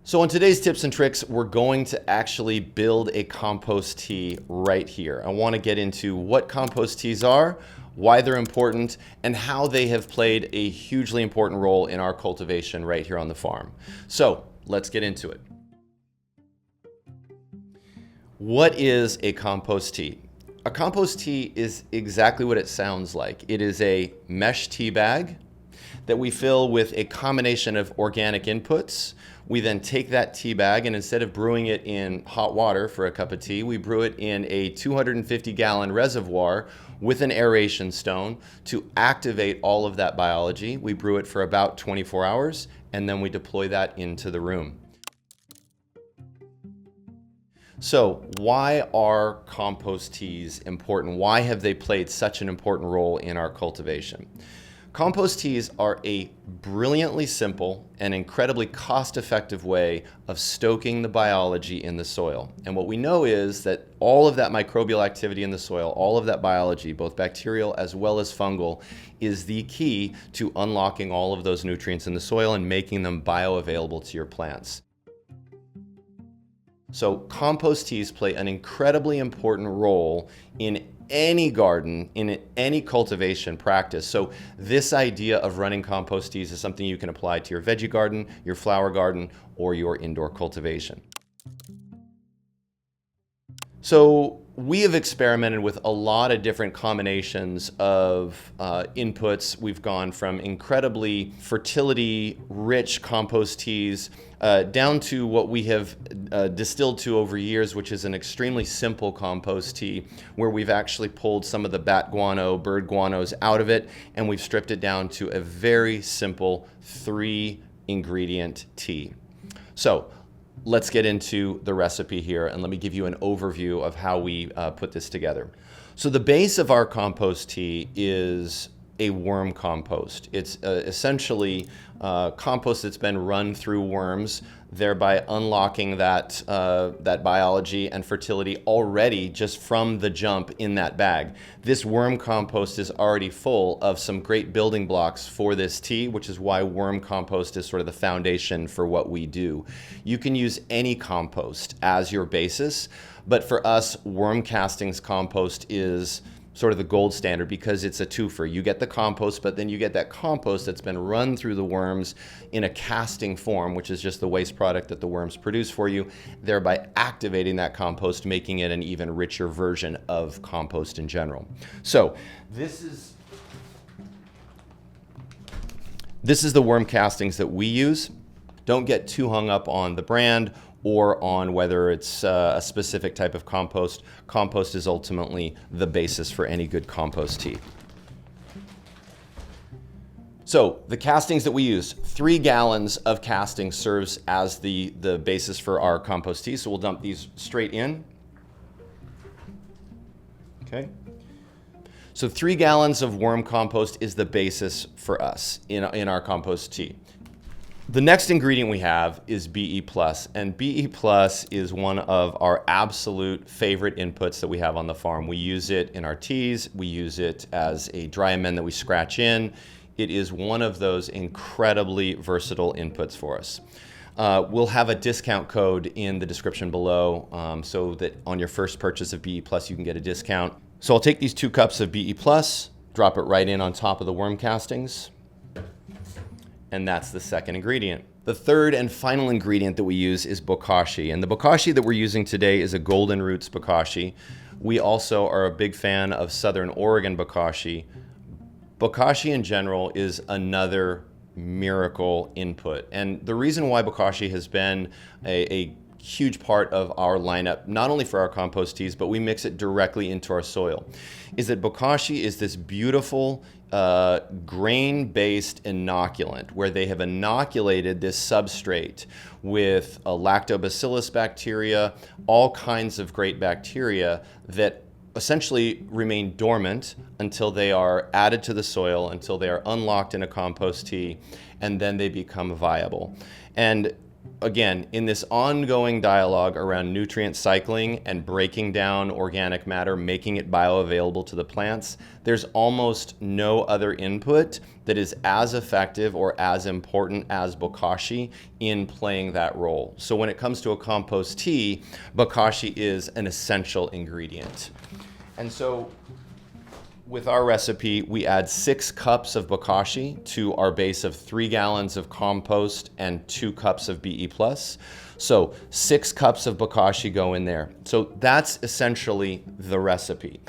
So in today's tips and tricks, we're going to actually build a compost tea right here. I want to get into what compost teas are, why they're important, and how they have played a hugely important role in our cultivation right here on the farm. So let's get into it. What is a compost tea? A compost tea is exactly what it sounds like. It is a mesh tea bag that we fill with a combination of organic inputs. We then take that tea bag, and instead of brewing it in hot water for a cup of tea, we brew it in a 250-gallon reservoir with an aeration stone to activate all of that biology. We brew it for about 24 hours, and then we deploy that into the room. So why are compost teas important? Why have they played such an important role in our cultivation? Compost teas are a brilliantly simple and incredibly cost-effective way of stoking the biology in the soil. And what we know is that all of that microbial activity in the soil, all of that biology, both bacterial as well as fungal, is the key to unlocking all of those nutrients in the soil and making them bioavailable to your plants. So compost teas play an incredibly important role in any garden, in any cultivation practice. So this idea of running compost teas is something you can apply to your veggie garden, your flower garden, or your indoor cultivation. So we have experimented with a lot of different combinations of inputs. We've gone from incredibly fertility-rich compost teas down to what we have distilled to over years, which is an extremely simple compost tea, where we've actually pulled some of the bat guano, bird guanos out of it, and we've stripped it down to a very simple 3-ingredient tea. So let's get into the recipe here, and let me give you an overview of how we put this together. So the base of our compost tea is a worm compost. It's essentially compost that's been run through worms, thereby unlocking that biology and fertility already just from the jump in that bag. This worm compost is already full of some great building blocks for this tea, which is why worm compost is sort of the foundation for what we do. You can use any compost as your basis, but for us, worm castings compost is sort of the gold standard because it's a twofer. You get the compost, but then you get that compost that's been run through the worms in a casting form, which is just the waste product that the worms produce for you, thereby activating that compost, making it an even richer version of compost in general. So this is the worm castings that we use. Don't get too hung up on the brand or on whether it's a specific type of compost. Compost is ultimately the basis for any good compost tea. So the castings that we use, 3 gallons of casting serves as the basis for our compost tea. So we'll dump these straight in. Okay. So 3 gallons of worm compost is the basis for us in our compost tea. The next ingredient we have is BE+, and BE+ is one of our absolute favorite inputs that we have on the farm. We use it in our teas, we use it as a dry amend that we scratch in. It is one of those incredibly versatile inputs for us. We'll have a discount code in the description below so that on your first purchase of BE+, you can get a discount. So I'll take these 2 cups of BE+, drop it right in on top of the worm castings. And that's the second ingredient. The third and final ingredient that we use is bokashi. And the bokashi that we're using today is a Golden Roots bokashi. We also are a big fan of Southern Oregon bokashi. Bokashi in general is another miracle input. And the reason why bokashi has been a huge part of our lineup, not only for our compost teas, but we mix it directly into our soil, is that bokashi is this beautiful grain-based inoculant where they have inoculated this substrate with a lactobacillus bacteria, all kinds of great bacteria that essentially remain dormant until they are added to the soil, until they are unlocked in a compost tea, and then they become viable. And again, in this ongoing dialogue around nutrient cycling and breaking down organic matter, making it bioavailable to the plants, there's almost no other input that is as effective or as important as bokashi in playing that role. So when it comes to a compost tea, bokashi is an essential ingredient. And so with our recipe, we add 6 cups of bokashi to our base of 3 gallons of compost and 2 cups of BE+. So 6 cups of bokashi go in there. So that's essentially the recipe.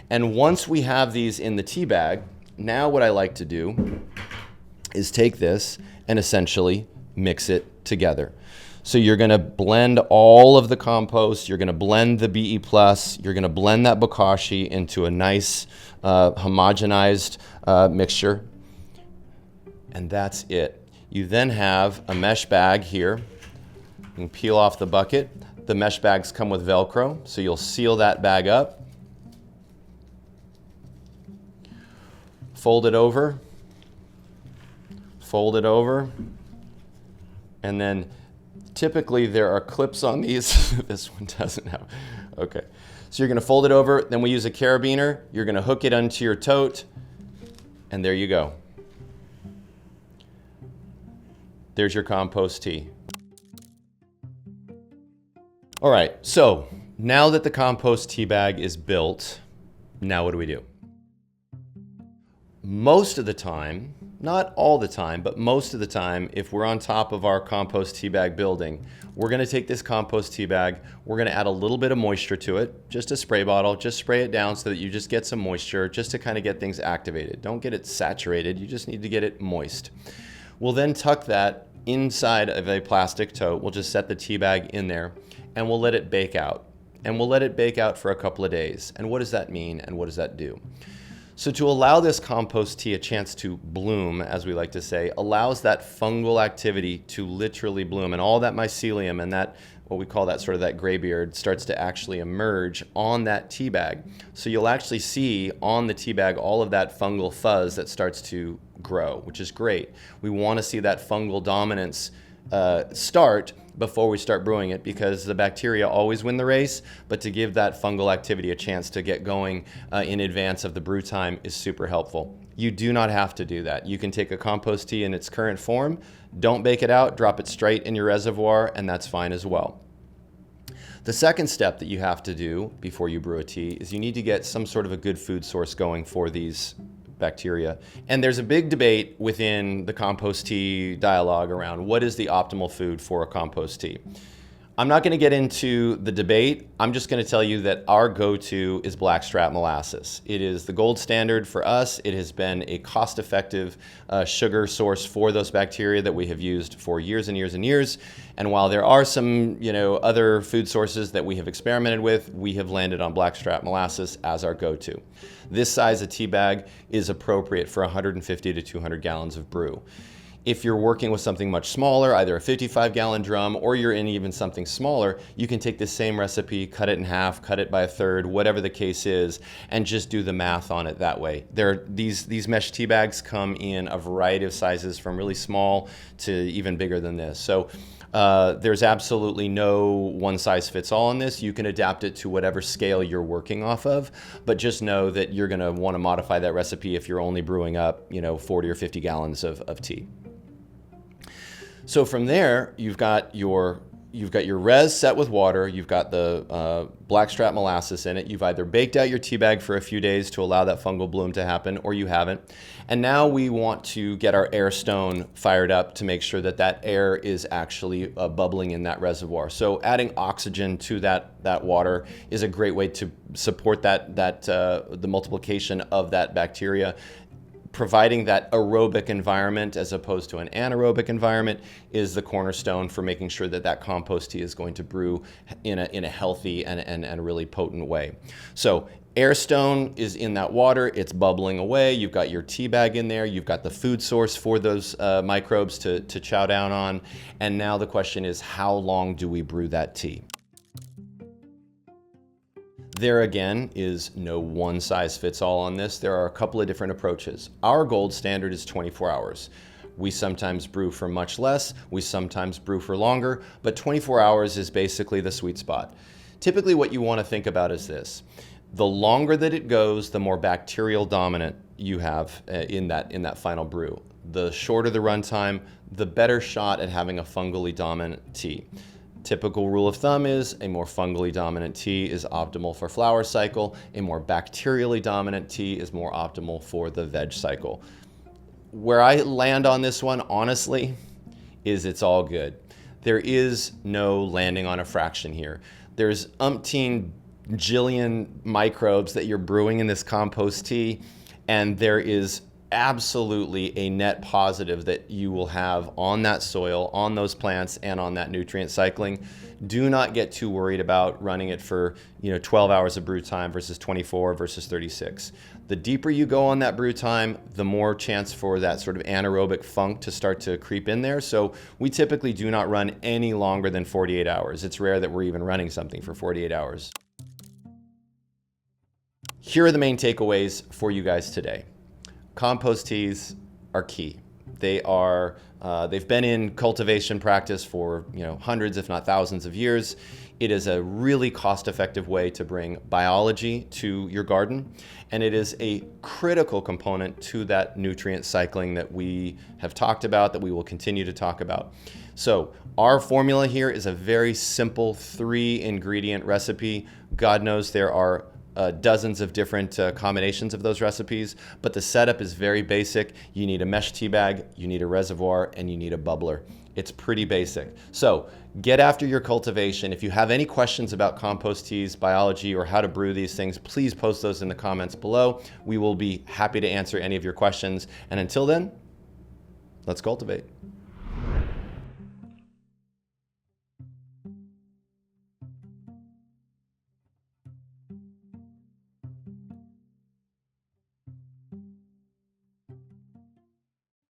And once we have these in the tea bag, now what I like to do is take this and essentially mix it together. So you're going to blend all of the compost, you're going to blend the BE+, you're going to blend that bokashi into a nice homogenized mixture, and that's it. You then have a mesh bag here. You can peel off the bucket. The mesh bags come with Velcro, so you'll seal that bag up, fold it over, and then typically there are clips on these. This one doesn't have. Okay. So you're going to fold it over, then we use a carabiner. You're going to hook it onto your tote, and there you go. There's your compost tea. All right, so now that the compost tea bag is built, now what do we do? Most of the time, not all the time, but most of the time, if we're on top of our compost tea bag building, we're going to take this compost tea bag, we're going to add a little bit of moisture to it, just a spray bottle, just spray it down so that you just get some moisture, just to kind of get things activated. Don't get it saturated, you just need to get it moist. We'll then tuck that inside of a plastic tote. We'll just set the tea bag in there and we'll let it bake out. And we'll let it bake out for a couple of days. And what does that mean and what does that do? So to allow this compost tea a chance to bloom, as we like to say, allows that fungal activity to literally bloom, and all that mycelium and that, what we call that sort of that graybeard, starts to actually emerge on that tea bag. So you'll actually see on the tea bag all of that fungal fuzz that starts to grow, which is great. We want to see that fungal dominance start before we start brewing it, because the bacteria always win the race, but to give that fungal activity a chance to get going in advance of the brew time is super helpful. You do not have to do that. You can take a compost tea in its current form, don't bake it out, drop it straight in your reservoir, and that's fine as well. The second step that you have to do before you brew a tea is you need to get some sort of a good food source going for these bacteria. And there's a big debate within the compost tea dialogue around what is the optimal food for a compost tea. I'm not going to get into the debate. I'm just going to tell you that our go-to is blackstrap molasses. It is the gold standard for us. It has been a cost-effective sugar source for those bacteria that we have used for years and years and years. And while there are some, other food sources that we have experimented with, we have landed on blackstrap molasses as our go-to. This size of tea bag is appropriate for 150 to 200 gallons of brew. If you're working with something much smaller, either a 55-gallon drum or you're in even something smaller, you can take this same recipe, cut it in half, cut it by a third, whatever the case is, and just do the math on it that way. These mesh tea bags come in a variety of sizes, from really small to even bigger than this. So there's absolutely no one-size-fits-all on this. You can adapt it to whatever scale you're working off of, but just know that you're going to want to modify that recipe if you're only brewing up 40 or 50 gallons of tea. So from there, you've got your res set with water, you've got the blackstrap molasses in it, you've either baked out your tea bag for a few days to allow that fungal bloom to happen, or you haven't. And now we want to get our air stone fired up to make sure that that air is actually bubbling in that reservoir. So adding oxygen to that water is a great way to support the multiplication of that bacteria. Providing that aerobic environment as opposed to an anaerobic environment is the cornerstone for making sure that that compost tea is going to brew in a healthy and really potent way. So air stone is in that water, it's bubbling away, you've got your tea bag in there, you've got the food source for those microbes to chow down on, and now the question is, how long do we brew that tea? There again is no one-size-fits-all on this. There are a couple of different approaches. Our gold standard is 24 hours. We sometimes brew for much less, we sometimes brew for longer, but 24 hours is basically the sweet spot. Typically what you want to think about is this. The longer that it goes, the more bacterial dominant you have in that final brew. The shorter the runtime, the better shot at having a fungally dominant tea. Typical rule of thumb is a more fungally dominant tea is optimal for flower cycle. A more bacterially dominant tea is more optimal for the veg cycle. Where I land on this one, honestly, is it's all good. There is no landing on a fraction here. There's umpteen jillion microbes that you're brewing in this compost tea, and there is absolutely a net positive that you will have on that soil, on those plants, and on that nutrient cycling. Do not get too worried about running it for 12 hours of brew time versus 24 versus 36. The deeper you go on that brew time, the more chance for that sort of anaerobic funk to start to creep in there. So we typically do not run any longer than 48 hours. It's rare that we're even running something for 48 hours. Here are the main takeaways for you guys today. Compost teas are key. They've been in cultivation practice for hundreds, if not thousands of years. It is a really cost-effective way to bring biology to your garden, and it is a critical component to that nutrient cycling that we have talked about, that we will continue to talk about. So our formula here is a very simple 3-ingredient recipe. God knows there are dozens of different combinations of those recipes, but the setup is very basic. You need a mesh tea bag, you need a reservoir, and you need a bubbler. It's pretty basic. So get after your cultivation. If you have any questions about compost teas, biology, or how to brew these things, please post those in the comments below. We will be happy to answer any of your questions. And until then, let's cultivate.